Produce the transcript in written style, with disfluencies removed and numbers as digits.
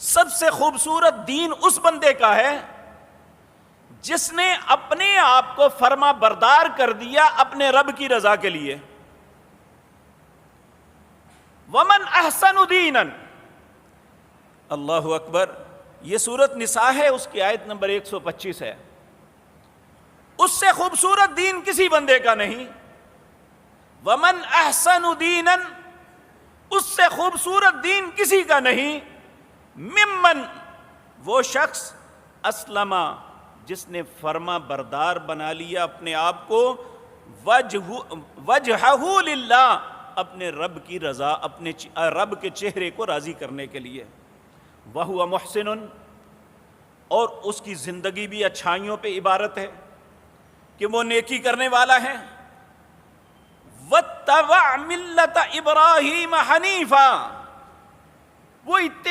سب سے خوبصورت دین اس بندے کا ہے جس نے اپنے آپ کو فرما بردار کر دیا اپنے رب کی رضا کے لیے. ومن احسن دینا، اللہ اکبر. یہ سورۃ نساء ہے، اس کی آیت نمبر 125 ہے. اس سے خوبصورت دین کسی بندے کا نہیں. ومن احسن دینا، اس سے خوبصورت دین کسی کا نہیں. ممن، وہ شخص اسلم، جس نے فرما بردار بنا لیا اپنے آپ کو، وجہہ للہ، اپنے رب کی رضا، اپنے رب کے چہرے کو راضی کرنے کے لیے. وہو محسن، اور اس کی زندگی بھی اچھائیوں پہ عبارت ہے کہ وہ نیکی کرنے والا ہے. واتبع ملت ابراہیم حنیفا، وہ